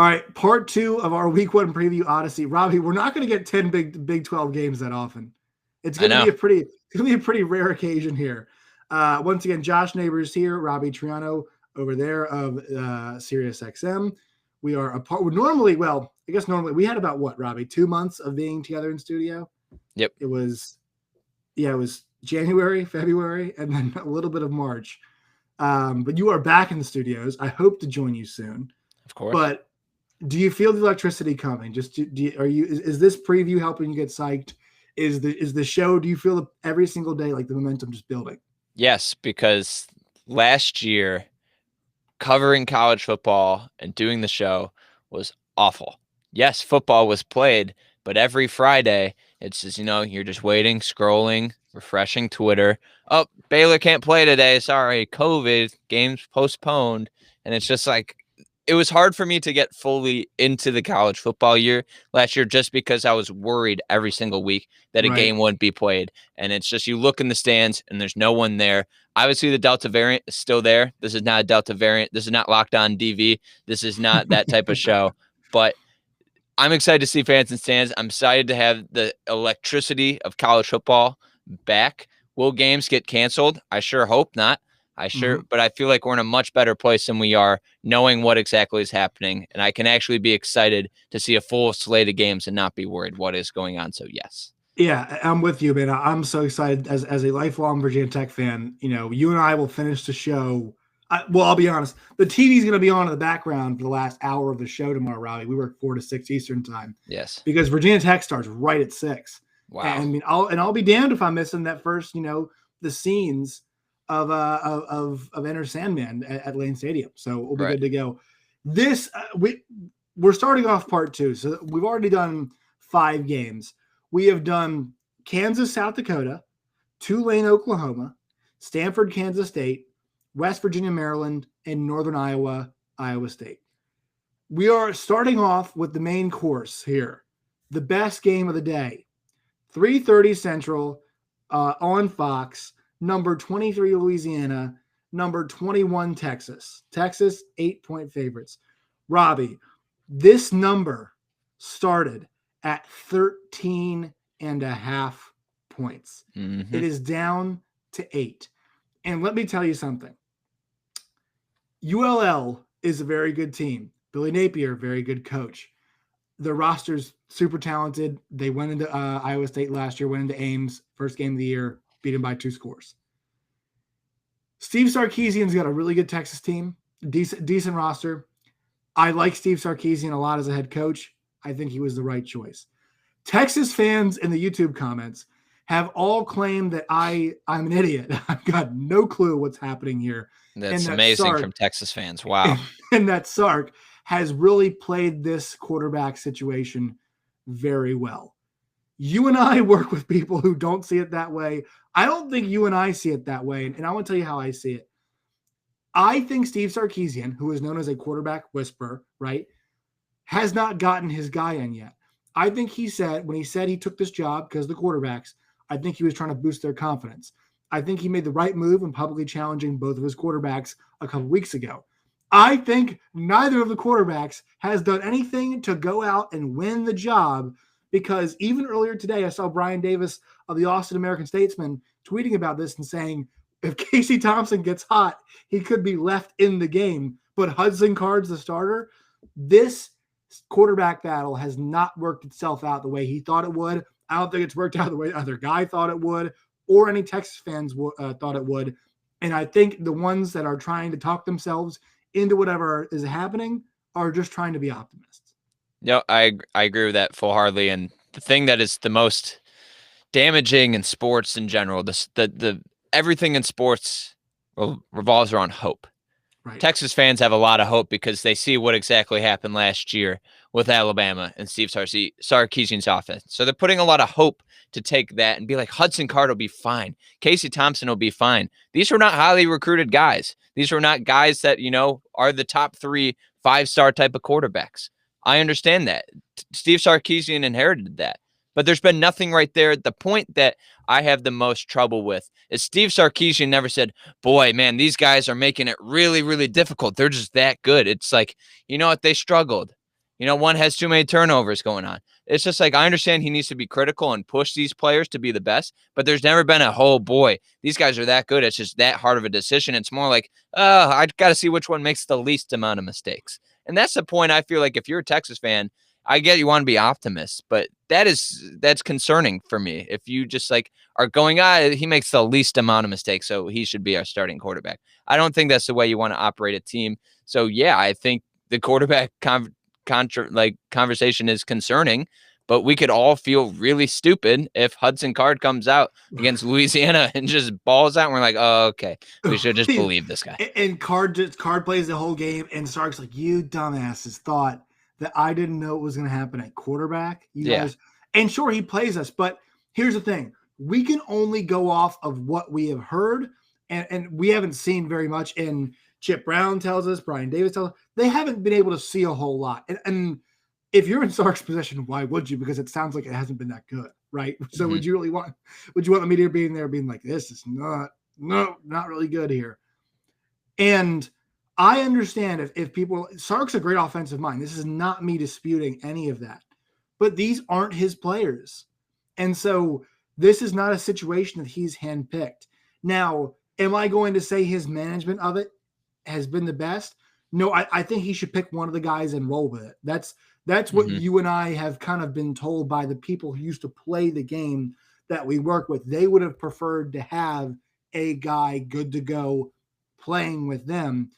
All right, part 2 of our Week 1 preview Odyssey. Robbie, we're not going to get 10 Big 12 games that often. It's I going to know. be a pretty rare occasion here. Once again, Josh Neighbors here, Robbie Triano over there of Sirius XM. We are apart. Normally we had about what, Robbie, 2 months of being together in studio. Yep. It was January, February, and then a little bit of March. But you are back in the studios. I hope to join you soon. Of course. But do you feel the electricity coming? Is this preview helping you get psyched? Is the show? Do you feel every single day like the momentum just building? Yes, because last year covering college football and doing the show was awful. Yes, football was played, but every Friday it's just, you're just waiting, scrolling, refreshing Twitter. Oh, Baylor can't play today. Sorry, COVID, games postponed. And it's just like, it was hard for me to get fully into the college football year last year just because I was worried every single week that a game wouldn't be played. And it's just, you look in the stands and there's no one there. Obviously, the Delta variant is still there. This is not a Delta variant. This is not Locked On DV. This is not that type of show. But I'm excited to see fans in stands. I'm excited to have the electricity of college football back. Will games get canceled? I sure hope not. But I feel like we're in a much better place than we are knowing what exactly is happening. And I can actually be excited to see a full slate of games and not be worried what is going on. So, yes. Yeah, I'm with you, man. I'm so excited as a lifelong Virginia Tech fan. You and I will finish the show. I'll be honest. The TV's going to be on in the background for the last hour of the show tomorrow, Robbie. We work 4 to 6 Eastern time. Yes. Because Virginia Tech starts right at 6. Wow. And I'll be damned if I'm missing that first, the scenes of Enter Sandman at Lane Stadium. So we'll be good to go. We're starting off part 2. So we've already done 5 games. We have done Kansas, South Dakota, Tulane, Oklahoma, Stanford, Kansas State, West Virginia, Maryland, and Northern Iowa, Iowa State. We are starting off with the main course here. The best game of the day. 3:30 Central on Fox. Number 23, Louisiana. Number 21, Texas. Texas, 8-point favorites. Robbie, this number started at 13.5 points. Mm-hmm. It is down to 8. And let me tell you something. ULL is a very good team. Billy Napier, very good coach. The roster's super talented. They went into Iowa State last year, went into Ames, first game of the year, beat him by 2 scores. Steve Sarkisian's got a really good Texas team, decent roster. I like Steve Sarkisian a lot as a head coach. I think he was the right choice. Texas fans in the YouTube comments have all claimed that I'm an idiot. I've got no clue what's happening here. That's amazing from Texas fans. Wow. And that Sark has really played this quarterback situation very well. You and I work with people who don't see it that way. I don't think you and I see it that way. And I want to tell you how I see it. I think Steve Sarkisian, who is known as a quarterback whisperer, right, has not gotten his guy in yet. I think when he said he took this job because of the quarterbacks, I think he was trying to boost their confidence. I think he made the right move in publicly challenging both of his quarterbacks a couple weeks ago. I think neither of the quarterbacks has done anything to go out and win the job, because even earlier today, I saw Brian Davis of the Austin American-Statesman tweeting about this and saying, if Casey Thompson gets hot, he could be left in the game. But Hudson Card's the starter. This quarterback battle has not worked itself out the way he thought it would. I don't think it's worked out the way the other guy thought it would, or any Texas fans thought it would. And I think the ones that are trying to talk themselves into whatever is happening are just trying to be optimists. No, I agree with that full-heartedly. And the thing that is the most damaging in sports in general, the everything in sports revolves around hope. Right. Texas fans have a lot of hope because they see what exactly happened last year with Alabama and Steve Sarkisian's offense. So they're putting a lot of hope to take that and be like, Hudson Card will be fine. Casey Thompson will be fine. These are not highly recruited guys. These are not guys that, are the top 3 5-star type of quarterbacks. I understand that. Steve Sarkisian inherited that. But there's been nothing right there. The point that I have the most trouble with is Steve Sarkisian never said, boy, man, these guys are making it really, really difficult. They're just that good. It's like, you know what? They struggled. One has too many turnovers going on. It's just like, I understand he needs to be critical and push these players to be the best, but there's never been a, oh boy, these guys are that good. It's just that hard of a decision. It's more like, I got to see which one makes the least amount of mistakes. And that's the point. I feel like if you're a Texas fan, I get you want to be optimist, but that's concerning for me. If you just like are going, he makes the least amount of mistakes, so he should be our starting quarterback. I don't think that's the way you want to operate a team. So yeah, I think the quarterback conversation is concerning, but we could all feel really stupid if Hudson Card comes out against Louisiana and just balls out. And we're like, oh, okay, we should just believe this guy. And Card plays the whole game, and Sark's like, you dumbasses thought that I didn't know it was going to happen at quarterback. You guys, and sure, he plays us, but here's the thing. We can only go off of what we have heard, and we haven't seen very much. And Chip Brown tells us, Brian Davis tells us, they haven't been able to see a whole lot. And if you're in Sark's position, why would you? Because it sounds like it hasn't been that good, right? So would you want the media being there being like, this is not really good here? And I understand if people, Sark's a great offensive mind. This is not me disputing any of that, but these aren't his players. And so this is not a situation that he's handpicked. Now, am I going to say his management of it has been the best? No, I think he should pick one of the guys and roll with it. That's what you and I have kind of been told by the people who used to play the game that we work with. They would have preferred to have a guy good to go playing with them.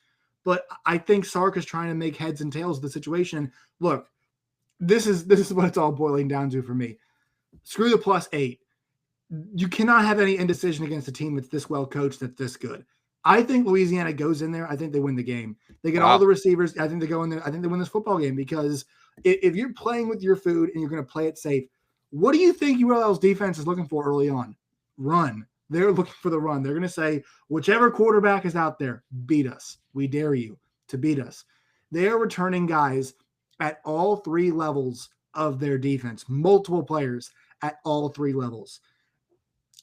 But I think Sark is trying to make heads and tails of the situation. Look, this is what it's all boiling down to for me. Screw the +8. You cannot have any indecision against a team that's this well coached, that's this good. I think Louisiana goes in there. I think they win the game. They get all the receivers. I think they go in there. I think they win this football game because if you're playing with your food and you're going to play it safe, what do you think ULL's defense is looking for early on? Run. They're looking for the run. They're going to say, whichever quarterback is out there, beat us. We dare you to beat us. They are returning guys at all three levels of their defense, multiple players at all three levels.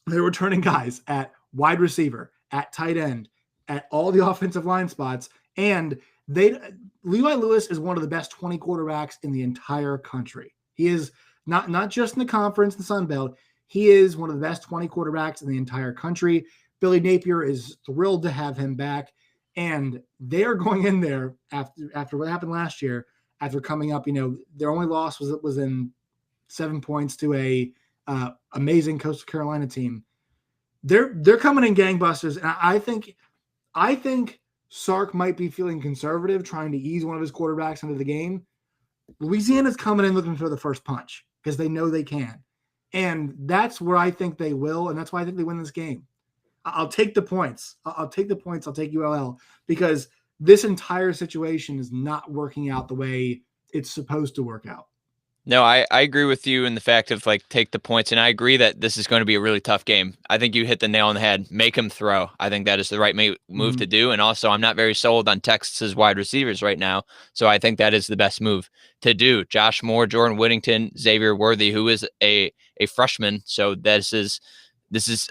They're returning guys at wide receiver, at tight end, at all the offensive line spots. And Levi Lewis is one of the best 20 quarterbacks in the entire country. He is not just in the conference, the Sun Belt. He is one of the best 20 quarterbacks in the entire country. Billy Napier is thrilled to have him back. And they're going in there after what happened last year, after coming up, their only loss was in 7 points to a amazing Coastal Carolina team. They're coming in gangbusters. And I think Sark might be feeling conservative, trying to ease one of his quarterbacks into the game. Louisiana's coming in looking for the first punch because they know they can. And that's where I think they will. And that's why I think they win this game. I'll take the points. I'll take ULL because this entire situation is not working out the way it's supposed to work out. No, I agree with you in the fact of take the points. And I agree that this is going to be a really tough game. I think you hit the nail on the head. Make him throw. I think that is the right move to do. And also, I'm not very sold on Texas's wide receivers right now. So I think that is the best move to do. Josh Moore, Jordan Whittington, Xavier Worthy, who is a freshman. So this is,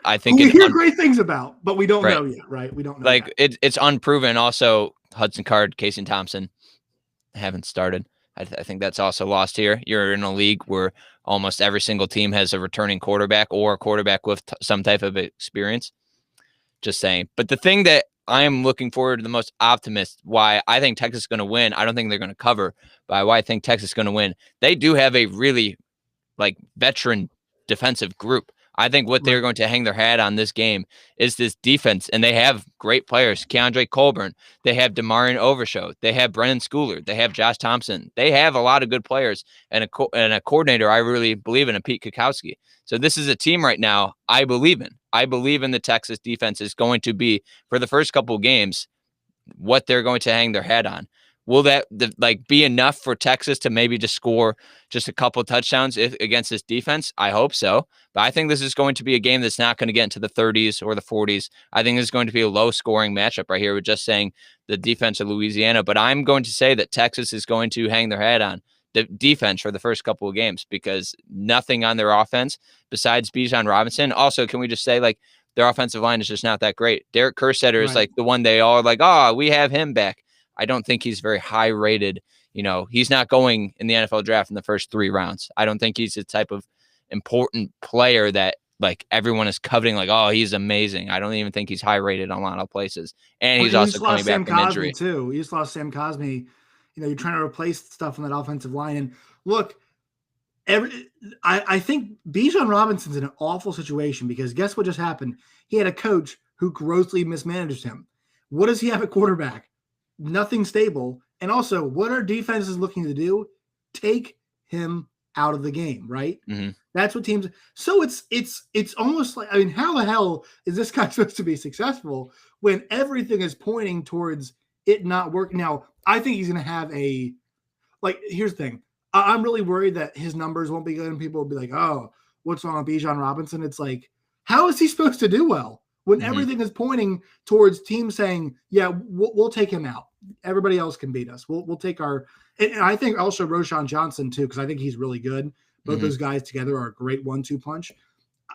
I think, we hear great things about, but we don't know yet, right? We don't know. It's unproven. Also, Hudson Card, Casey Thompson haven't started. I think that's also lost here. You're in a league where almost every single team has a returning quarterback or a quarterback with some type of experience. Just saying. But the thing that I am looking forward to the most optimist, why I think Texas is going to win, I don't think they're going to cover, but why I think Texas is going to win, they do have a really veteran defensive group. I think what they're going to hang their hat on this game is this defense, and they have great players. Keandre Colburn, they have Demarion Overshow, they have Brennan Schooler, they have Josh Thompson. They have a lot of good players and a coordinator I really believe in, Pete Kukowski. So this is a team right now I believe in. I believe in the Texas defense is going to be, for the first couple of games, what they're going to hang their hat on. Will that be enough for Texas to maybe just score just a couple of touchdowns against this defense? I hope so. But I think this is going to be a game that's not going to get into the 30s or the 40s. I think it's going to be a low-scoring matchup right here with just saying the defense of Louisiana. But I'm going to say that Texas is going to hang their hat on the defense for the first couple of games because nothing on their offense besides Bijan Robinson. Also, can we just say, their offensive line is just not that great. Derek Kerstetter is the one they all are we have him back. I don't think he's very high rated he's not going in the NFL draft in the first 3 rounds. I don't think he's the type of important player that like everyone is coveting, like, oh, he's amazing. I don't even think he's high rated on a lot of places. And he's also coming back from injury too. You just lost Sam Cosmi. You're trying to replace stuff on that offensive line. And look, I think Bijan Robinson's in an awful situation because guess what just happened? He had a coach who grossly mismanaged him. What does he have at quarterback? Nothing stable. And also, what are defenses looking to do? Take him out of the game, right? Mm-hmm. That's what teams. So it's almost like, I mean, how the hell is this guy supposed to be successful when everything is pointing towards it not working? Now, I think he's going to have here's the thing. I'm really worried that his numbers won't be good and people will be like, oh, what's wrong with Bijan Robinson? It's like, how is he supposed to do well when everything is pointing towards teams saying, yeah, we'll take him out. Everybody else can beat us. We'll take our – and I think also Roschon Johnson too, because I think he's really good. Both those guys together are a great 1-2 punch.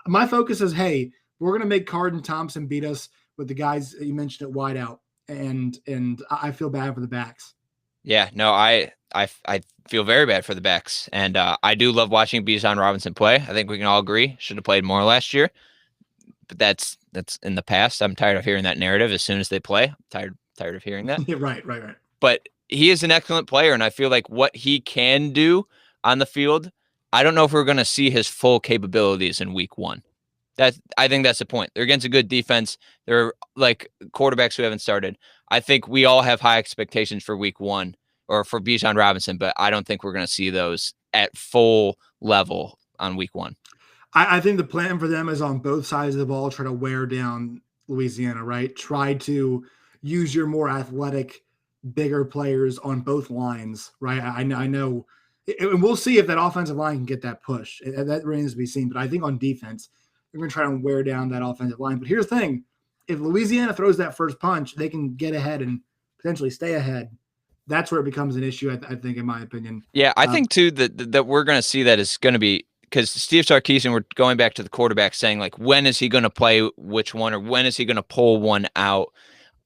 My focus is, hey, we're going to make Card and Thompson beat us with the guys you mentioned at wide out. And I feel bad for the backs. Yeah, no, I feel very bad for the backs. And I do love watching Bijan Robinson play. I think we can all agree should have played more last year. But that's in the past. I'm tired of hearing that narrative as soon as they play. I'm tired of hearing that. Yeah, right. But he is an excellent player, and I feel like what he can do on the field, I don't know if we're going to see his full capabilities in week 1. I think that's the point. They're against a good defense. They're like quarterbacks who haven't started. I think we all have high expectations for week 1 or for Bijan Robinson, but I don't think we're going to see those at full level on week 1. I think the plan for them is on both sides of the ball, try to wear down Louisiana, right? Try to use your more athletic, bigger players on both lines, right? I know, and we'll see if that offensive line can get that push. That remains to be seen. But I think on defense, they're going to try to wear down that offensive line. But here's the thing. If Louisiana throws that first punch, they can get ahead and potentially stay ahead. That's where it becomes an issue, I think, in my opinion. Yeah, I think, too, that we're going to see that is going to be – because Steve Sarkisian, we're going back to the quarterback saying, like, when is he going to play which one or when is he going to pull one out?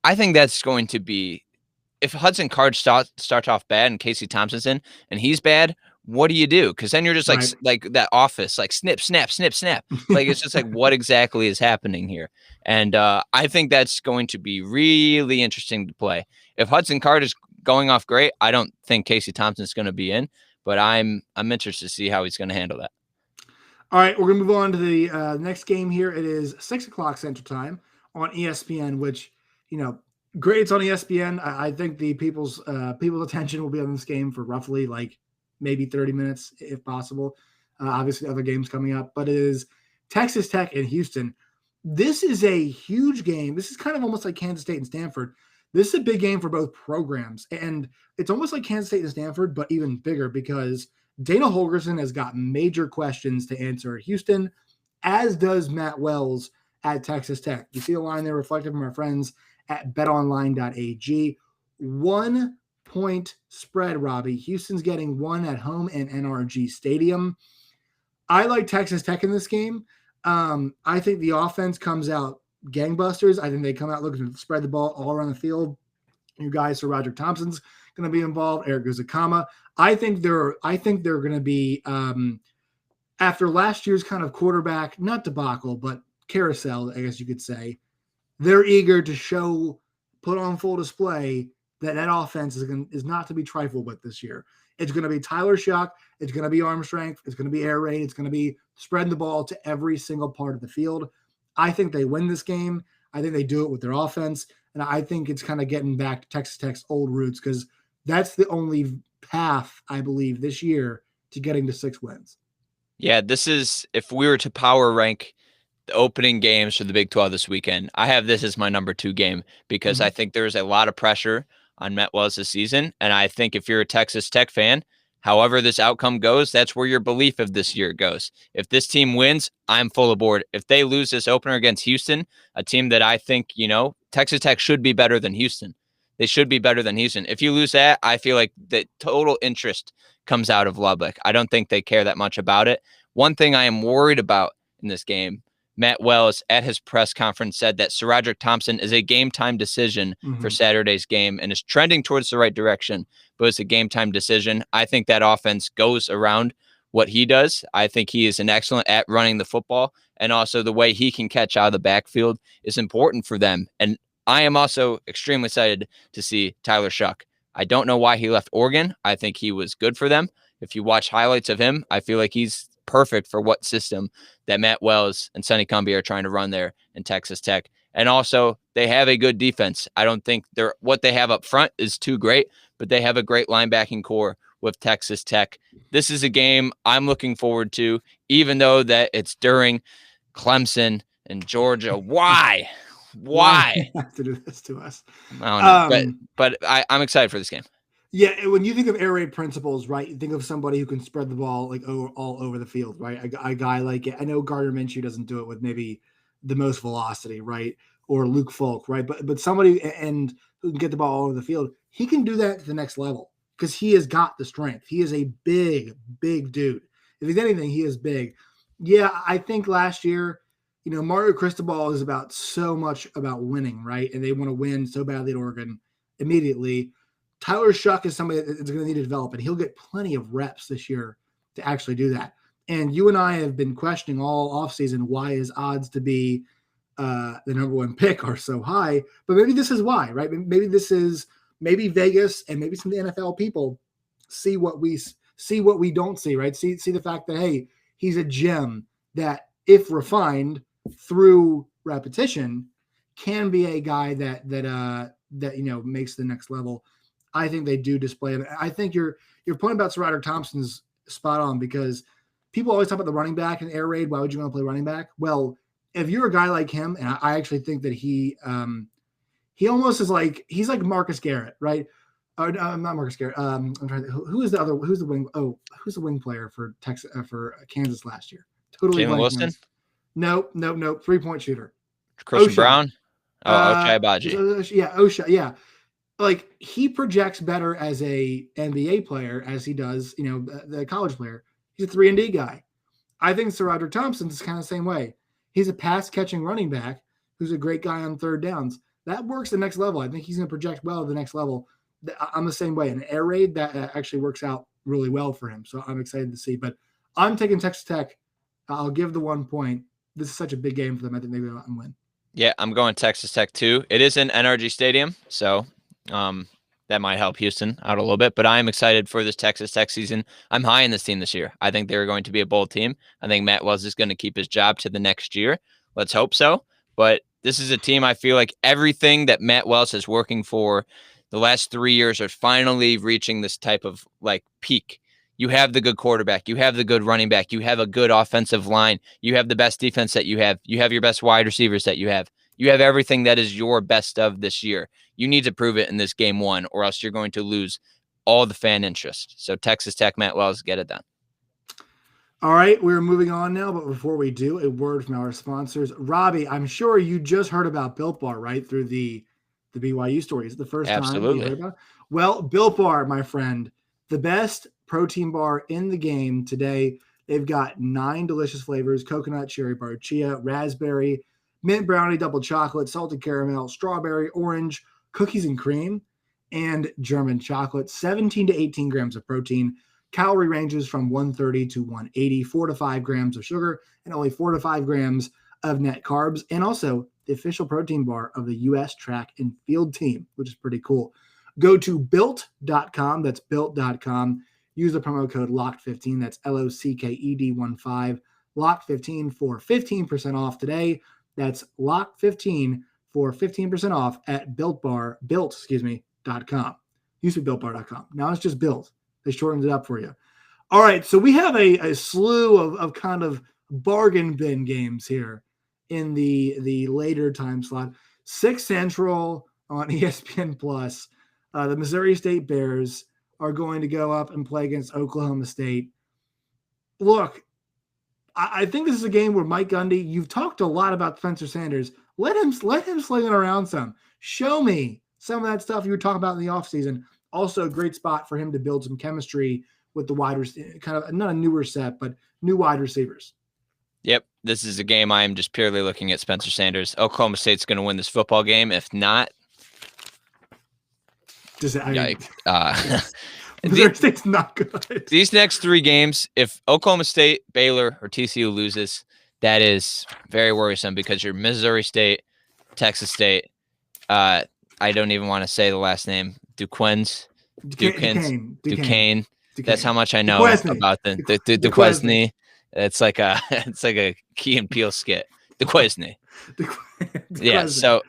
I think that's going to be – if Hudson Card starts off bad and Casey Thompson's in and he's bad, what do you do? Because then you're just like that office, like snip, snap, snip, snap. Like it's just like what exactly is happening here? And I think that's going to be really interesting to play. If Hudson Card is going off great, I don't think Casey Thompson's going to be in, but I'm interested to see how he's going to handle that. All right, we're going to move on to the next game here. It is 6 o'clock Central Time on ESPN, which, great. It's on ESPN. I think the people's attention will be on this game for roughly like maybe 30 minutes, if possible. Obviously, other games coming up, but it is Texas Tech and Houston. This is a huge game. This is kind of almost like Kansas State and Stanford. This is a big game for both programs, and it's almost like Kansas State and Stanford, but even bigger because Dana Holgorsen has got major questions to answer at Houston, as does Matt Wells at Texas Tech. You see the line there reflected from our friends at betonline.ag. 1 point spread, Robbie. Houston's getting 1 at home in NRG Stadium. I like Texas Tech in this game. I think the offense comes out gangbusters. I think they come out looking to spread the ball all around the field. You guys, so Roderick Thompson's going to be involved. Eric Guzikama. I think they're going to be after last year's kind of quarterback, not debacle, but carousel, I guess you could say. They're eager to put on full display that offense is not to be trifled with this year. It's going to be Tyler Shuck. It's going to be arm strength. It's going to be air raid. It's going to be spreading the ball to every single part of the field. I think they win this game. I think they do it with their offense. And I think it's kind of getting back to Texas Tech's old roots because that's the only path, I believe, this year to getting to 6 wins. Yeah, this is, if we were to power rank the opening games for the Big 12 this weekend, I have this as my number 2 game because I think there's a lot of pressure on Matt Wells this season. And I think if you're a Texas Tech fan, however this outcome goes, that's where your belief of this year goes. If this team wins, I'm full aboard. If they lose this opener against Houston, a team that I think, Texas Tech should be better than Houston. They should be better than Houston. If you lose that, I feel like the total interest comes out of Lubbock. I don't think they care that much about it. One thing I am worried about in this game, Matt Wells at his press conference said that Roderick Thompson is a game time decision for Saturday's game and is trending towards the right direction. but it's a game time decision. I think that offense goes around what he does. I think he is an excellent at running the football, and also the way he can catch out of the backfield is important for them. And I am also extremely excited to see Tyler Shuck. I don't know why he left Oregon. I think he was good for them. If you watch highlights of him, I feel like he's perfect for what system that Matt Wells and Sonny Cumbie are trying to run there in Texas Tech. And also, they have a good defense. I don't think what they have up front is too great, but they have a great linebacking core with Texas Tech. This is a game I'm looking forward to, even though that it's during Clemson and Georgia. Why? Why do you have to do this to us? I don't know, but I'm excited for this game. Yeah, when you think of air raid principles, right, you think of somebody who can spread the ball like all over the field, right? A guy like, I know Gardner Minshew doesn't do it with maybe the most velocity, right? Or Luke Falk, right? But somebody and who can get the ball all over the field, he can do that to the next level because he has got the strength. He is a big dude. If he's anything, he is big. Yeah, I think last year, Mario Cristobal is about so much about winning, right? And they want to win so badly at Oregon immediately. Tyler Shuck is somebody that's going to need to develop, and he'll get plenty of reps this year to actually do that. And you and I have been questioning all offseason why his odds to be the number one pick are so high, but maybe this is why, right? Maybe Vegas and maybe some of the NFL people see what we don't see, right? See the fact that, hey, he's a gem that, if refined through repetition, can be a guy that makes the next level. I think they do display it. I think your point about Sir Roderick Thompson's spot on, because people always talk about the running back and air raid. Why would you want to play running back? Well, if you're a guy like him, and I actually think that he almost is like, he's like Marcus Garrett, right? Not Marcus Garrett. I'm trying to, who's the wing player for Texas for Kansas last year? Totally. Jalen Wilson? Nope. 3-point shooter. Christian Brown? Ochai Agbaji. Yeah, Osha. Yeah. Like, he projects better as a NBA player as he does, the college player. He's a 3-and-D guy. I think Sir Roderick Thompson is kind of the same way. He's a pass-catching running back who's a great guy on third downs. That works the next level. I think he's going to project well at the next level. I'm the same way. An air raid, that actually works out really well for him. So I'm excited to see. But I'm taking Texas Tech. I'll give the 1 point. This is such a big game for them. I think maybe they'll win. Yeah, I'm going Texas Tech too. It is in NRG Stadium, so that might help Houston out a little bit. But I am excited for this Texas Tech season. I'm high in this team this year. I think they're going to be a bold team. I think Matt Wells is going to keep his job to the next year. Let's hope so. But this is a team, I feel like everything that Matt Wells is working for the last 3 years are finally reaching this type of like peak. You have the good quarterback. You have the good running back. You have a good offensive line. You have the best defense that you have. You have your best wide receivers that you have. You have everything that is your best of this year. You need to prove it in this game one, or else you're going to lose all the fan interest. So Texas Tech, Matt Wells, get it done. All right, we're moving on now, but before we do, a word from our sponsors. Robbie, I'm sure you just heard about Built Bar, right, through the BYU stories. The first time you heard about it? Well, Built Bar, my friend, the best protein bar in the game today. They've got 9 delicious flavors: coconut, cherry bar, chia, raspberry, mint brownie, double chocolate, salted caramel, strawberry, orange, cookies and cream, and German chocolate. 17 to 18 grams of protein. Calorie ranges from 130 to 180, 4 to 5 grams of sugar, and only 4 to 5 grams of net carbs. And also the official protein bar of the U.S. track and field team, which is pretty cool. Go to built.com. That's built.com. Use the promo code LOCKED15. That's LOCKED15. LOCKED15 for 15% off today. That's LOCKED15 for 15% off at built.com. Used to be builtbar.com. Now it's just Built. They shortened it up for you. All right, so we have a slew of kind of bargain bin games here in the later time slot. 6 Central on ESPN Plus. The Missouri State Bears are going to go up and play against Oklahoma State. Look, I think this is a game where Mike Gundy, you've talked a lot about Spencer Sanders. Let him sling it around some. Show me some of that stuff you were talking about in the offseason. Also a great spot for him to build some chemistry with the wide receivers, kind of not a newer set, but new wide receivers. Yep, this is a game I am just purely looking at Spencer Sanders. Oklahoma State's going to win this football game. If not, Yikes. Yes. Missouri State's not good. These next 3 games, if Oklahoma State, Baylor, or TCU loses, that is very worrisome because you're Missouri State, Texas State. I don't even want to say the last name. Duquesne. That's how much I know about the Duquesne. It's like a Key and Peele skit. Duquesne. Yeah. So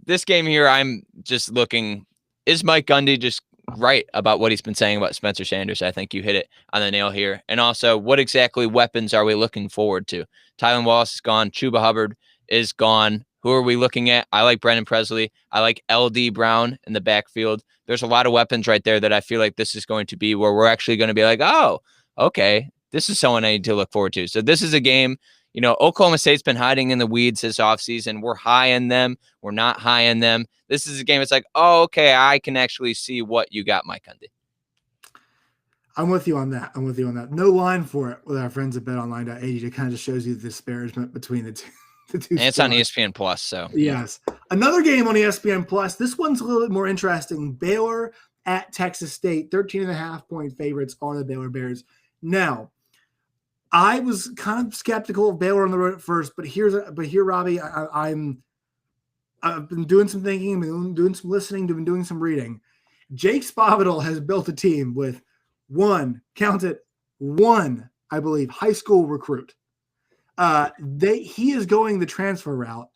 this game here, I'm just looking. Is Mike Gundy just right about what he's been saying about Spencer Sanders? I think you hit it on the nail here. And also, what exactly weapons are we looking forward to? Tylan Wallace is gone. Chuba Hubbard is gone. Who are we looking at? I like Brendan Presley. I like LD Brown in the backfield. There's a lot of weapons right there that I feel like this is going to be where we're actually going to be like, oh, okay, this is someone I need to look forward to. So this is a game. Oklahoma State's been hiding in the weeds this offseason. We're high in them. We're not high in them. This is a game. It's like, oh, okay, I can actually see what you got, Mike Gundy. I'm with you on that. No line for it with our friends at betonline.ag. It kind of just shows you the disparagement between the two. And it's on ESPN Plus. So yes, another game on ESPN Plus. This one's a little bit more interesting. Baylor at Texas State. 13.5-point favorites are the Baylor Bears. Now, I was kind of skeptical of Baylor on the road at first, but here, Robbie, I've been doing some thinking, been doing some listening, been doing some reading. Jake Spavital has built a team with one, I believe, high school recruit. He is going the transfer route,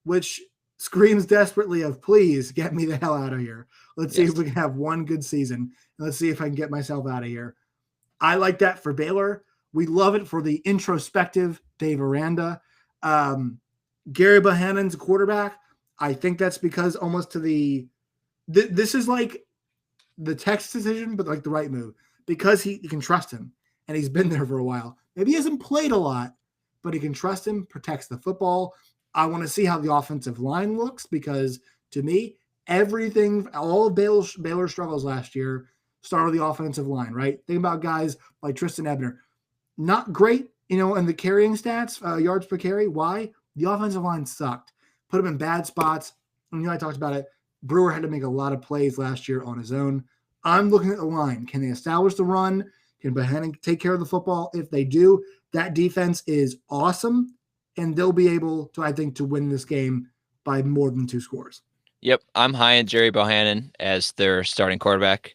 which screams desperately of, please get me the hell out of here. Let's see if we can have one good season. And let's see if I can get myself out of here. I like that for Baylor. We love it for the introspective Dave Aranda. Gary Bohannon's a quarterback. I think that's because almost to this is like the Texas decision, but like the right move because he can trust him and he's been there for a while. Maybe he hasn't played a lot, but he can trust him, protects the football. I want to see how the offensive line looks because to me, all of Baylor's struggles last year started with the offensive line, right? Think about guys like Tristan Ebner. Not great, in the carrying stats, yards per carry. Why? The offensive line sucked. Put him in bad spots. And I talked about it. Brewer had to make a lot of plays last year on his own. I'm looking at the line. Can they establish the run? Can Bohannon take care of the football? If they do, that defense is awesome, and they'll be able to, I think, to win this game by more than 2 scores. Yep, I'm high on Jerry Bohannon as their starting quarterback.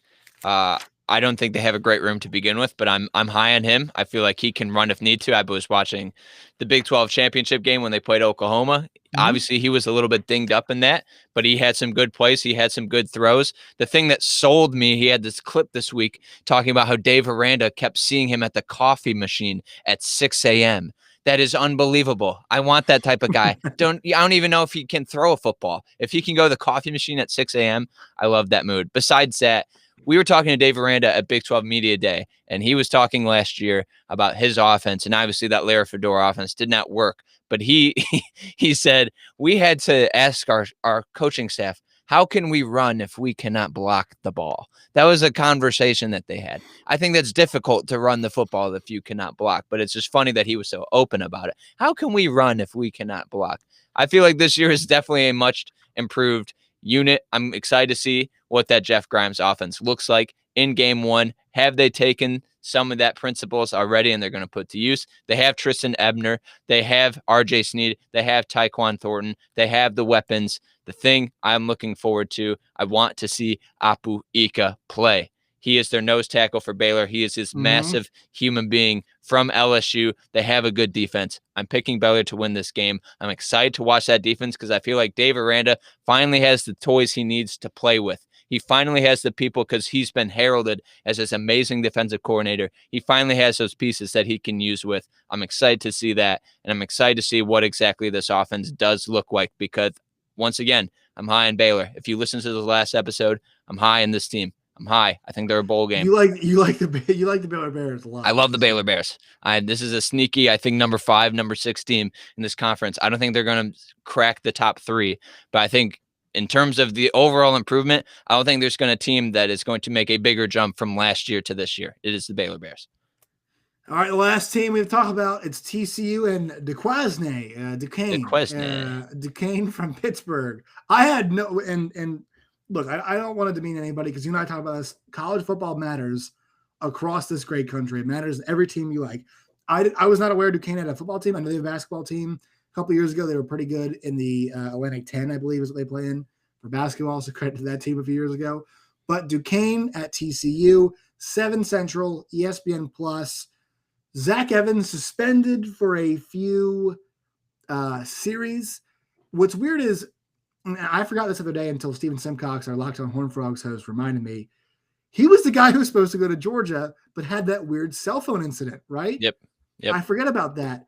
I don't think they have a great room to begin with, but I'm high on him. I feel like he can run if need to. I was watching the Big 12 championship game when they played Oklahoma. Mm-hmm. Obviously, he was a little bit dinged up in that, but he had some good plays. He had some good throws. The thing that sold me, he had this clip this week talking about how Dave Aranda kept seeing him at the coffee machine at 6 a.m. That is unbelievable. I want that type of guy. I don't even know if he can throw a football. If he can go to the coffee machine at 6 a.m., I love that mood. Besides that, we were talking to Dave Aranda at Big 12 Media Day, and he was talking last year about his offense, and obviously that Larry Fedora offense did not work. But he said, we had to ask our coaching staff, how can we run if we cannot block the ball? That was a conversation that they had. I think that's difficult to run the football if you cannot block, but it's just funny that he was so open about it. How can we run if we cannot block? I feel like this year is definitely a much improved unit. I'm excited to see what that Jeff Grimes offense looks like in game 1. Have they taken some of that principles already and they're going to put to use? They have Tristan Ebner. They have RJ Sneed. They have Tyquan Thornton. They have the weapons. The thing I'm looking forward to, I want to see Lsu Ucla play. He is their nose tackle for Baylor. He is this massive human being from LSU. They have a good defense. I'm picking Baylor to win this game. I'm excited to watch that defense because I feel like Dave Aranda finally has the toys he needs to play with. He finally has the people because he's been heralded as this amazing defensive coordinator. He finally has those pieces that he can use with. I'm excited to see that, and I'm excited to see what exactly this offense does look like because, once again, I'm high on Baylor. If you listen to the last episode, I'm high in this team. I'm high. I think they're a bowl game. You like the Baylor Bears a lot. I love the Baylor Bears. This is a sneaky, I think, number 5, number 6 team in this conference. I don't think they're going to crack the top 3, but I think in terms of the overall improvement, I don't think there's going to a team that is going to make a bigger jump from last year to this year. It is the Baylor Bears. All right, the last team we've talked about, it's TCU and Duquesne from Pittsburgh. I had no, and look, I don't want to demean anybody because you and I talk about this. College football matters across this great country. It matters in every team you like. I was not aware Duquesne had a football team. I know they have a basketball team. A couple years ago, they were pretty good in the Atlantic 10, I believe is what they play in for basketball. So credit to that team a few years ago. But Duquesne at TCU, 7 Central, ESPN Plus. Zach Evans suspended for a few series. What's weird is, I forgot this other day until Steven Simcox, our Locked On Horned Frogs host, reminded me. He was the guy who was supposed to go to Georgia, but had that weird cell phone incident, right? Yep. I forget about that.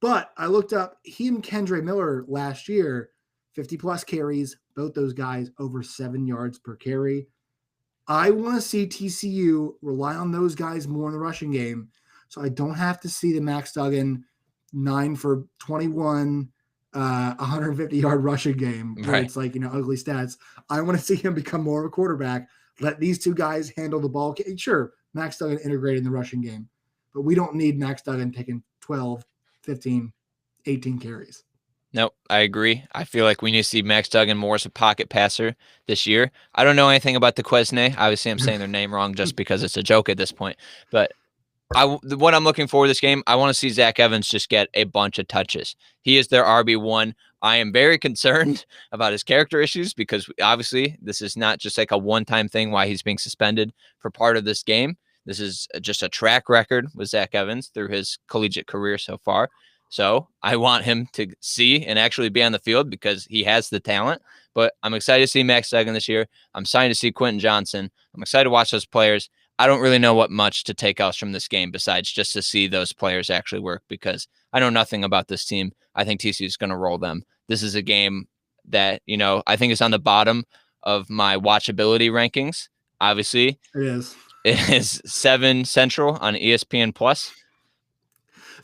But I looked up, he and Kendre Miller last year, 50-plus carries, both those guys over 7 yards per carry. I want to see TCU rely on those guys more in the rushing game, so I don't have to see the Max Duggan 9 for 21, 150-yard rushing game where Right. it's like, ugly stats. I want to see him become more of a quarterback. Let these two guys handle the ball. Sure, Max Duggan integrated in the rushing game, but we don't need Max Duggan taking 12, 15, 18 carries. Nope, I agree. I feel like we need to see Max Duggan more as a pocket passer this year. I don't know anything about the Quesne. Obviously, I'm saying their name wrong just because it's a joke at this point. But what I'm looking for this game, I want to see Zach Evans just get a bunch of touches. He is their RB1. I am very concerned about his character issues because obviously this is not just like a one-time thing why he's being suspended for part of this game. This is just a track record with Zach Evans through his collegiate career so far. So I want him to see and actually be on the field because he has the talent. But I'm excited to see Max Duggan this year. I'm excited to see Quentin Johnson. I'm excited to watch those players. I don't really know what much to take else from this game besides just to see those players actually work because I know nothing about this team. I think TCU is going to roll them. This is a game that, I think is on the bottom of my watchability rankings. Obviously, it is. It is 7 Central on ESPN Plus.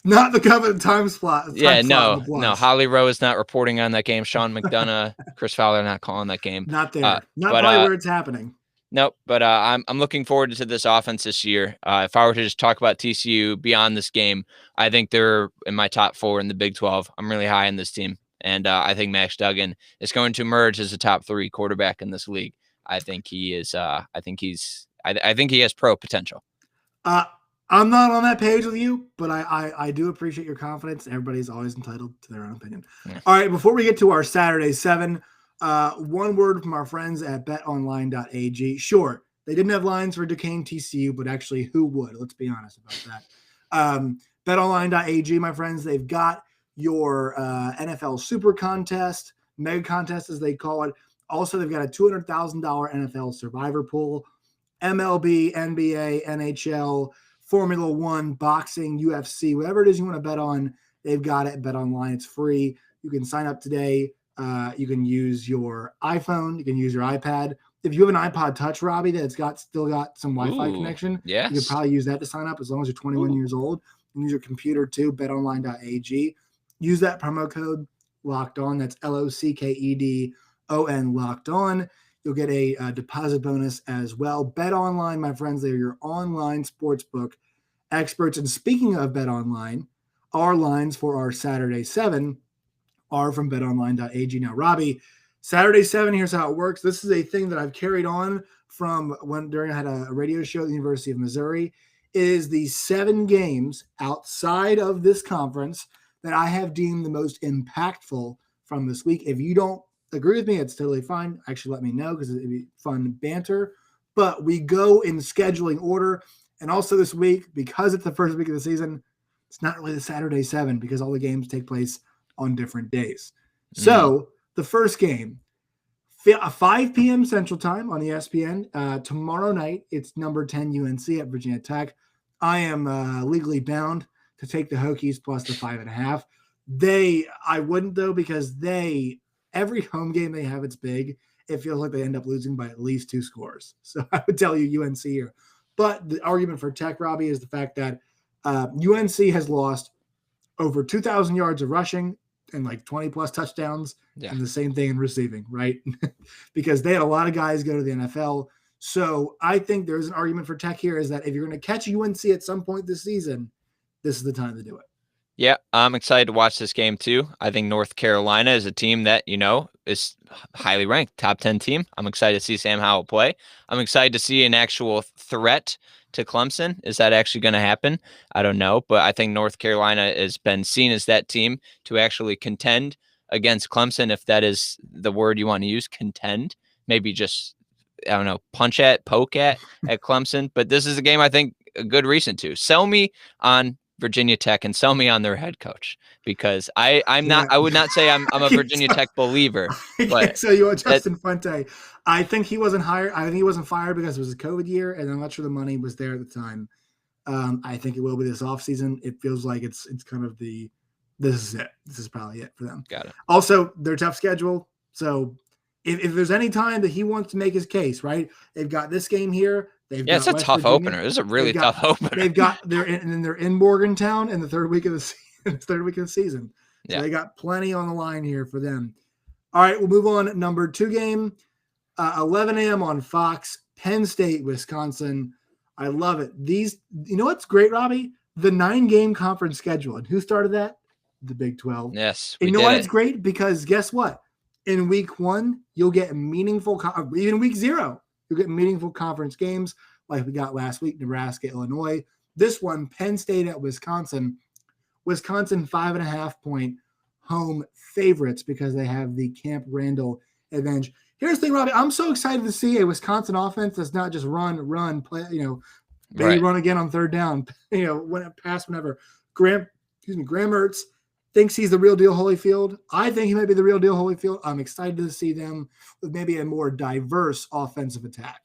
Not the coveted time slot. No. Holly Rowe is not reporting on that game. Sean McDonough, Chris Fowler not calling that game. Not there. Probably where it's happening. Nope, but I'm looking forward to this offense this year. If I were to just talk about TCU beyond this game, I think they're in my top 4 in the Big 12. I'm really high in this team, and I think Max Duggan is going to emerge as a top 3 quarterback in this league. I think he is. I think he has pro potential. I'm not on that page with you, but I do appreciate your confidence. Everybody's always entitled to their own opinion. Yeah. All right, before we get to our Saturday 7. One word from our friends at betonline.ag. Sure, they didn't have lines for Duquesne TCU, but actually who would? Let's be honest about that. Betonline.ag, my friends, they've got your NFL Super Contest, Mega Contest as they call it. Also, they've got a $200,000 NFL Survivor Pool, MLB, NBA, NHL, Formula One, boxing, UFC, whatever it is you want to bet on, they've got it at BetOnline. It's free. You can sign up today. You can use your iPhone. You can use your iPad. If you have an iPod Touch, Robbie, that's still got some Wi-Fi connection, yes. You could probably use that to sign up as long as you're 21 years old. You can use your computer too, betonline.ag. Use that promo code Locked On. That's LOCKEDON, Locked On. You'll get a deposit bonus as well. BetOnline, my friends, they're your online sportsbook experts. And speaking of BetOnline, our lines for our Saturday 7 are from betonline.ag. Now, Robbie, Saturday 7, here's how it works. This is a thing that I've carried on from during I had a radio show at the University of Missouri. It is the 7 games outside of this conference that I have deemed the most impactful from this week. If you don't agree with me, it's totally fine. Actually, let me know because it'd be fun banter. But we go in scheduling order. And also this week, because it's the first week of the season, it's not really the Saturday 7 because all the games take place on different days. So the first game, 5 p.m. Central Time on ESPN. Tomorrow night, it's number 10 UNC at Virginia Tech. I am legally bound to take the Hokies plus the 5.5. I wouldn't though because every home game they have, it's big. It feels like they end up losing by at least 2 scores. So I would tell you UNC here. But the argument for Tech, Robbie, is the fact that UNC has lost over 2,000 yards of rushing and like 20 plus touchdowns and the same thing in receiving, right? Because they had a lot of guys go to the NFL. So I think there's an argument for Tech here is that if you're going to catch UNC at some point this season, this is the time to do it. Yeah, I'm excited to watch this game too. I think North Carolina is a team that, is highly ranked, top 10 team. I'm excited to see Sam Howell play. I'm excited to see an actual threat to Clemson. Is that actually going to happen? I don't know, but I think North Carolina has been seen as that team to actually contend against Clemson, if that is the word you want to use, contend. Maybe just, I don't know, poke at Clemson. But this is a game I think a good reason to. Sell me on Virginia Tech and sell me on their head coach, because I would not say I'm a Virginia Tech believer, I but can't tell you what that, Justin Fuente. I think he wasn't hired. I think he wasn't fired because it was a COVID year, and I'm not sure the money was there at the time. I think it will be this offseason. It feels like it's kind of this is it. This is probably it for them. got it. Also, their tough schedule. So if there's any time that he wants to make his case, right? They've got this game here. It's a West tough Virginia. opener. This is a really tough opener. They're in Morgantown in the third week of the season. So they got plenty on the line here for them. All right, we'll move on. Number 2 game, 11 a.m. on Fox, Penn State, Wisconsin. I love it. You know what's great, Robbie? The 9-game conference schedule. And who started that? The Big 12. Yes. You know why it's great? Because guess what? In week 1, you'll get meaningful, even week 0, you'll get meaningful conference games like we got last week, Nebraska, Illinois. This one, Penn State at Wisconsin. Wisconsin 5.5-point home favorites because they have the Camp Randall advantage. Here's the thing, Robbie. I'm so excited to see a Wisconsin offense that's not just run, play, run again on third down, pass whenever. Graham Mertz thinks he's the real deal Holyfield. I think he might be the real deal Holyfield. I'm excited to see them with maybe a more diverse offensive attack.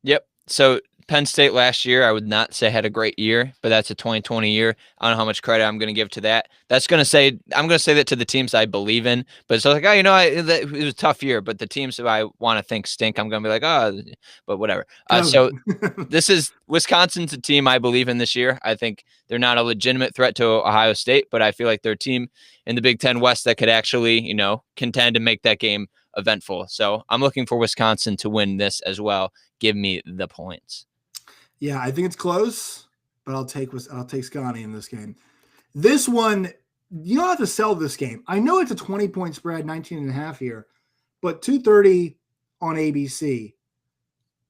Yep. So Penn State last year, I would not say had a great year, but that's a 2020 year. I don't know how much credit I'm going to give to that. I'm going to say that to the teams I believe in, but it's like, it was a tough year, but the teams that I want to think stink, I'm going to be like, but whatever. So this is Wisconsin's a team I believe in this year. I think they're not a legitimate threat to Ohio State, but I feel like they're a team in the Big Ten West that could actually, contend and make that game eventful. So I'm looking for Wisconsin to win this as well. Give me the points. Yeah, I think it's close, but I'll take Scotty in this game. This one, you don't have to sell this game. I know it's a 20-point spread, 19.5 here, but 2:30 on ABC.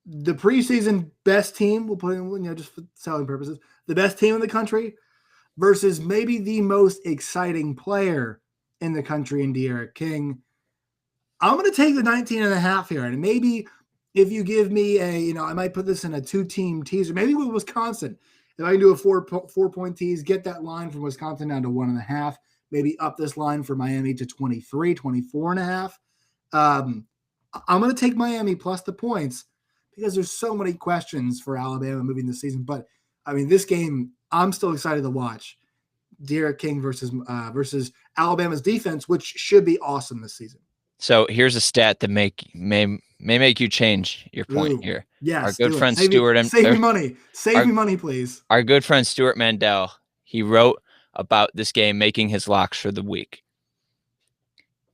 The preseason best team, we'll put in, just for selling purposes, the best team in the country versus maybe the most exciting player in the country in De'Aaron King. I'm going to take the 19.5 here, and maybe if you give me I might put this in a 2-team teaser, maybe with Wisconsin. If I can do a 4-point tease, get that line from Wisconsin down to 1.5, maybe up this line for Miami to 23, 24.5. I'm going to take Miami plus the points because there's so many questions for Alabama moving this season. But this game, I'm still excited to watch. De'Aaron King versus Alabama's defense, which should be awesome this season. So here's a stat that may make you change your point here. Yes, our good friend Save me money, please. Our good friend Stuart Mandel, he wrote about this game making his locks for the week.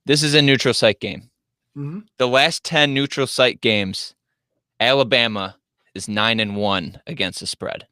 This is a neutral site game. Mm-hmm. The last 10 neutral site games, Alabama is 9-1 against the spread.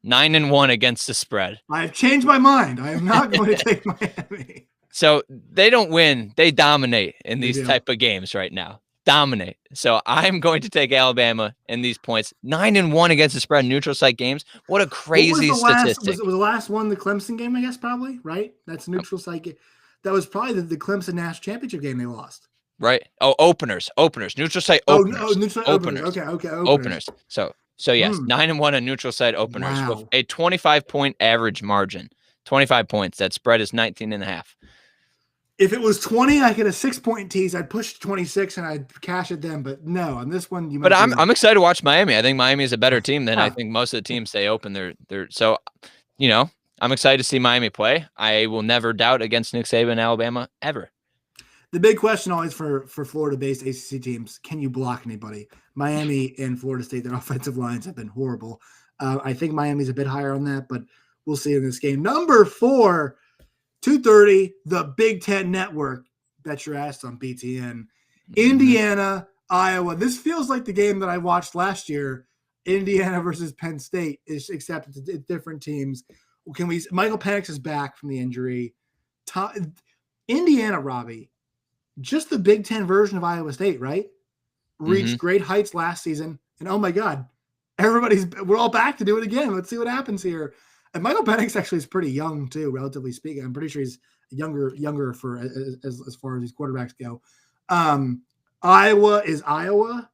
9-1 against the spread. I've changed my mind. I am not going to take Miami. So they don't win. They dominate in these type of games right now. Dominate. So I'm going to take Alabama in these points. 9-1 against the spread in neutral site games. What a crazy statistic. Was the last one the Clemson game, I guess, probably, right? That's a neutral site game. That was probably the Clemson National Championship game they lost. Right. Oh, openers. Neutral site openers. Neutral site openers. Okay. Openers. So yes, 9-1 on neutral site openers with a 25-point average margin. 25 points. That spread is 19.5. If it was 20, I get a 6-point tease. I'd push to 26 and I'd cash it then. But no, on this one, But I'm excited to watch Miami. I think Miami is a better team than I think most of the teams stay open. They're so, I'm excited to see Miami play. I will never doubt against Nick Saban, Alabama, ever. The big question always for Florida-based ACC teams: can you block anybody? Miami and Florida State, their offensive lines have been horrible. I think Miami's a bit higher on that, but we'll see in this game. Number 4. 2:30, the Big Ten Network. Bet your ass on BTN. Mm-hmm. Indiana, Iowa. This feels like the game that I watched last year. Indiana versus Penn State, except it's different teams. Michael Penix is back from the injury. Indiana, Robbie, just the Big Ten version of Iowa State, right? Reached great heights last season, and oh my God, we're all back to do it again. Let's see what happens here. And Michael Penix actually is pretty young too, relatively speaking. I'm pretty sure he's younger for as far as these quarterbacks go. Iowa is Iowa.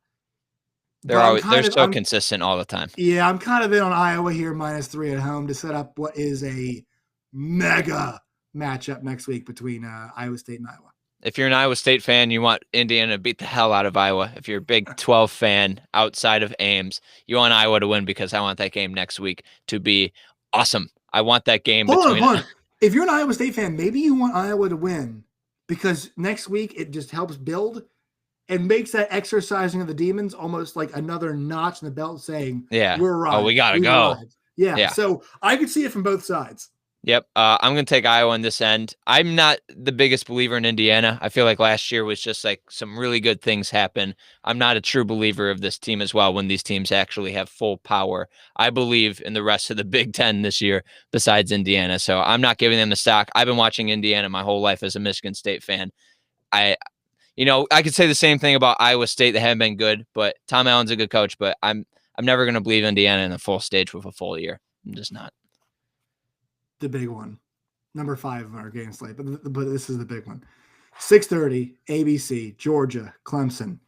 They're so consistent all the time. Yeah, I'm kind of in on Iowa here, -3 at home to set up what is a mega matchup next week between Iowa State and Iowa. If you're an Iowa State fan, you want Indiana to beat the hell out of Iowa. If you're a Big 12 fan outside of Ames, you want Iowa to win because I want that game next week to be awesome. I want that game Hold on. If you're an Iowa State fan, maybe you want Iowa to win because next week it just helps build and makes that exercising of the demons almost like another notch in the belt saying, we're right. Oh, we got to go. Yeah. So I could see it from both sides. Yep. I'm going to take Iowa on this end. I'm not the biggest believer in Indiana. I feel like last year was just like some really good things happen. I'm not a true believer of this team as well when these teams actually have full power. I believe in the rest of the Big Ten this year besides Indiana. So I'm not giving them the stock. I've been watching Indiana my whole life as a Michigan State fan. I could say the same thing about Iowa State. They haven't been good, but Tom Allen's a good coach, but I'm never going to believe Indiana in the full stage with a full year. I'm just not. The big one, number 5 on our game slate, but this is the big one. 6:30 ABC, Georgia, Clemson.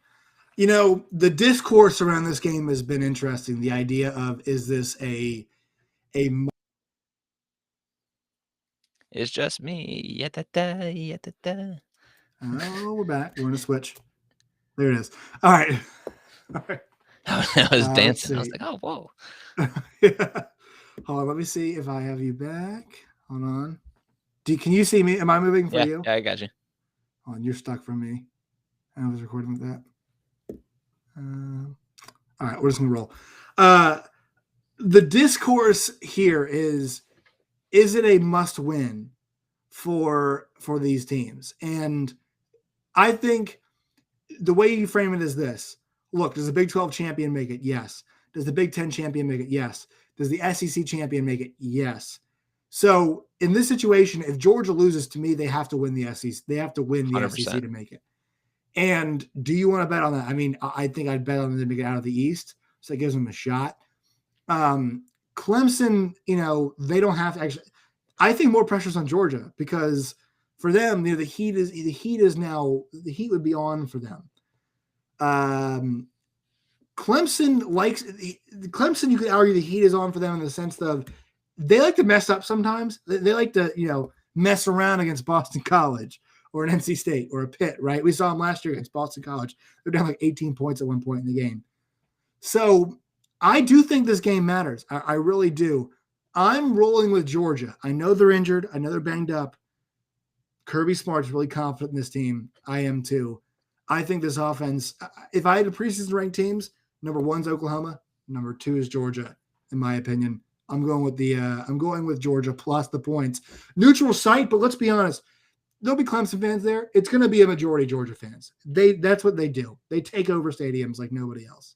The discourse around this game has been interesting. The idea of, is this a it's just me. Yeah-da-da. Oh, we're back. We're going to switch. There it is. All right. I was dancing. I was like, oh, whoa. Yeah. Hold on. Let me see if I have you back. Hold on. Can you see me? Am I moving for you? Yeah, I got you. Hold on. You're stuck from me. I was recording with that. All right. We're just going to roll. The discourse here is it a must win for these teams? And I think the way you frame it is this. Look, does the Big 12 champion make it? Yes. Does the Big 10 champion make it? Yes. Does the SEC champion make it? Yes. So in this situation, if Georgia loses, to me, they have to win the SEC. They have to win the 100%. SEC to make it. And do you want to bet on that? I mean, I think I'd bet on them to make it out of the East. So it gives them a shot. Clemson, they don't have to actually. I think more pressure's on Georgia because for them, the heat would be on for them. Clemson, you could argue the heat is on for them in the sense of they like to mess up sometimes. They like to, mess around against Boston College or an NC State or a Pitt, right? We saw them last year against Boston College. They're down like 18 points at one point in the game. So I do think this game matters. I really do. I'm rolling with Georgia. I know they're injured. I know they're banged up. Kirby Smart's really confident in this team. I am too. I think this offense, if I had a preseason ranked teams, number 1's Oklahoma, number 2 is Georgia, in my opinion. I'm going with Georgia plus the points. Neutral site, but let's be honest. There'll be Clemson fans there. It's going to be a majority Georgia fans. That's what they do. They take over stadiums like nobody else.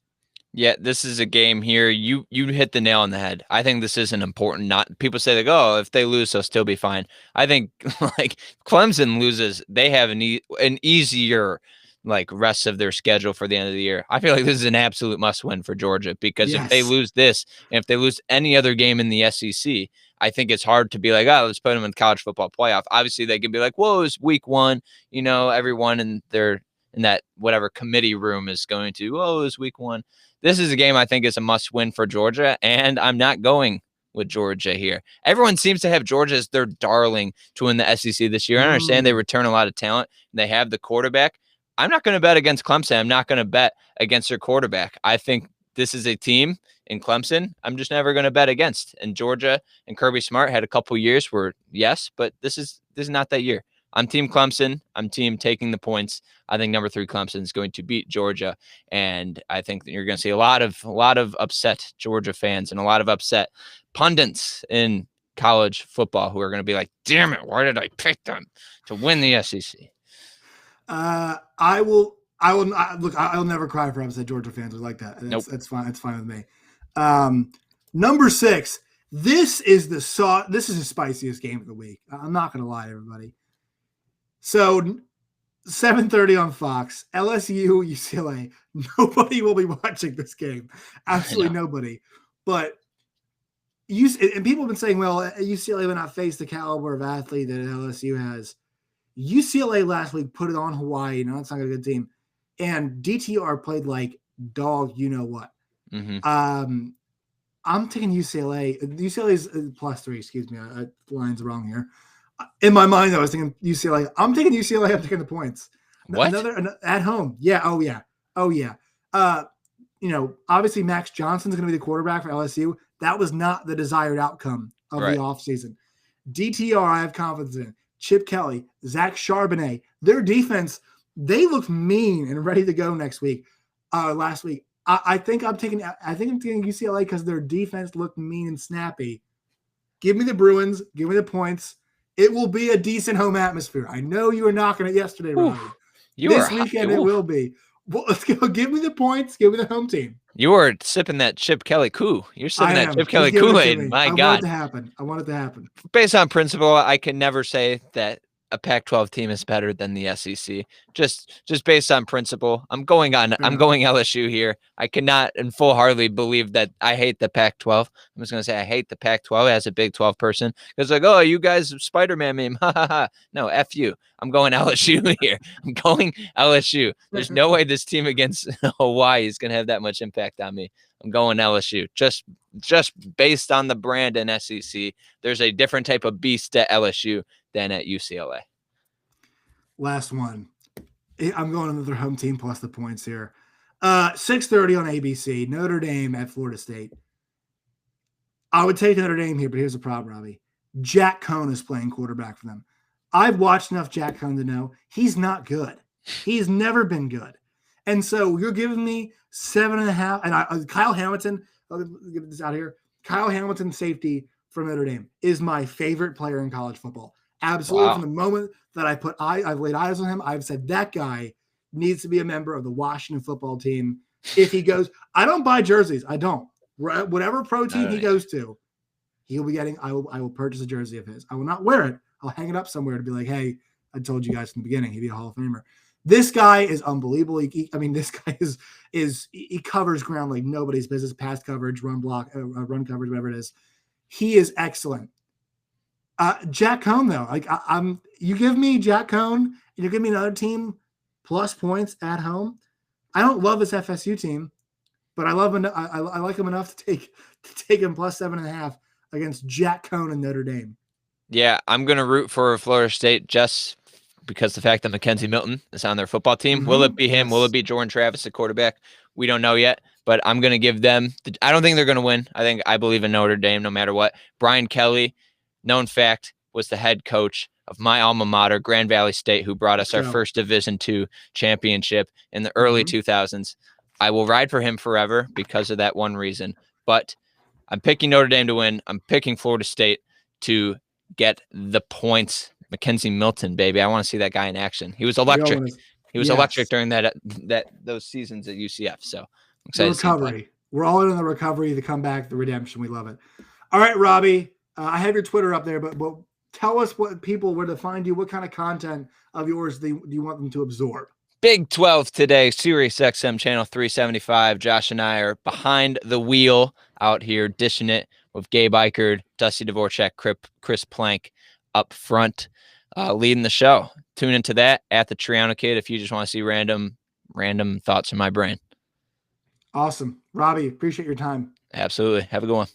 Yeah, this is a game here. You hit the nail on the head. I think this is an important. Not people say if they lose, they'll still be fine. I think like Clemson loses, they have an easier rest of their schedule for the end of the year. I feel like this is an absolute must win for Georgia because if they lose this, and if they lose any other game in the SEC, I think it's hard to be like, let's put them in the college football playoff. Obviously, they can be like, whoa, it's week 1. Everyone in that whatever committee room is going to, it's week 1. This is a game I think is a must win for Georgia, and I'm not going with Georgia here. Everyone seems to have Georgia as their darling to win the SEC this year. I understand they return a lot of talent. And they have the quarterback. I'm not going to bet against Clemson. I'm not going to bet against their quarterback. I think this is a team in Clemson I'm just never going to bet against. And Georgia and Kirby Smart had a couple years where yes, but this is not that year. I'm team Clemson. I'm team taking the points. I think number 3 Clemson is going to beat Georgia, and I think that you're going to see a lot of upset Georgia fans and a lot of upset pundits in college football who are going to be like, "Damn it, why did I pick them to win the SEC?" I will look. I'll never cry for upset Georgia fans like that. That's fine. It's fine with me. Number 6, This is the spiciest game of the week. I'm not going to lie to everybody. So 7:30 on Fox, LSU, UCLA. Nobody will be watching this game. Absolutely nobody. But and people have been saying, well, UCLA will not face the caliber of athlete that LSU has. UCLA last week put it on Hawaii. No, it's not a good team. And DTR played like dog, you know what. Mm-hmm. I'm taking UCLA. UCLA is +3. Excuse me. The line's wrong here. In my mind, I was thinking UCLA. I'm taking UCLA. I'm taking the points. What? Another at home. Yeah. Oh, yeah. Obviously Max Johnson's going to be the quarterback for LSU. That was not the desired outcome of the offseason. DTR, I have confidence in. Chip Kelly, Zach Charbonnet, their defense, they looked mean and ready to go last week. I think I'm taking UCLA because their defense looked mean and snappy. Give me the Bruins. Give me the points. It will be a decent home atmosphere. I know you were knocking it yesterday, Robbie. This weekend it will be. Well, let's go. Give me the points. Give me the home team. You were sipping that Chip Kelly coup. You're sipping that Chip Kelly Kool-Aid. My God. I want it to happen. Based on principle, I can never say that a Pac-12 team is better than the SEC. Just based on principle. I'm going LSU here. I cannot in full-heartedly believe that I hate the Pac-12. I'm just going to say I hate the Pac-12 as a Big 12 person. Because like, oh, you guys Spider-Man meme. Ha ha ha. No, F you. I'm going LSU here. I'm going LSU. There's no way this team against Hawaii is going to have that much impact on me. I'm going LSU. Just based on the brand and SEC, there's a different type of beast at LSU than at UCLA. Last one. I'm going another home team plus the points here. 6:30 on ABC. Notre Dame at Florida State. I would take Notre Dame here, but here's the problem, Robbie. Jack Cohn is playing quarterback for them. I've watched enough Jack Cohn to know he's not good. He's never been good. And so you're giving me 7.5. And Kyle Hamilton, let me get this out here. Kyle Hamilton, safety from Notre Dame, is my favorite player in college football. Absolutely. Wow. From the moment that I've laid eyes on him, I've said that guy needs to be a member of the Washington football team. If he goes, I don't buy jerseys. I don't. Whatever pro team he goes to, he'll be getting, I will purchase a jersey of his. I will not wear it. I'll hang it up somewhere to be like, hey, I told you guys from the beginning, he'd be a Hall of Famer. This guy is unbelievable. This guy he covers ground like nobody's business. Pass coverage, run coverage, whatever it is. He is excellent. Jack Cohn, though, you give me Jack Cohn and you give me another team plus points at home. I don't love this FSU team, but I like him enough to take him plus 7.5 against Jack Cohn and Notre Dame. Yeah, I'm gonna root for Florida State just because the fact that Mackenzie Milton is on their football team. Mm-hmm. Will it be him? Yes. Will it be Jordan Travis, the quarterback? We don't know yet, but I'm going to give them – I don't think they're going to win. I believe in Notre Dame no matter what. Brian Kelly, known fact, was the head coach of my alma mater, Grand Valley State, who brought us our first Division II championship in the early 2000s. I will ride for him forever because of that one reason. But I'm picking Notre Dame to win. I'm picking Florida State to get the points. Mackenzie Milton, baby. I want to see that guy in action. He was electric. He was electric during those seasons at UCF. So I'm excited. The recovery. We're all in the recovery, the comeback, the redemption. We love it. All right, Robbie. I have your Twitter up there, but tell us where to find you. What kind of content of yours do you want them to absorb? Big 12 today, Sirius XM channel 375. Josh and I are behind the wheel out here dishing it with Gabe Eichert, Dusty Dvorak, Chris Plank up front. Leading the show. Tune into that at the Triano Kid if you just want to see random thoughts in my brain. Awesome. Robbie, appreciate your time. Absolutely. Have a good one.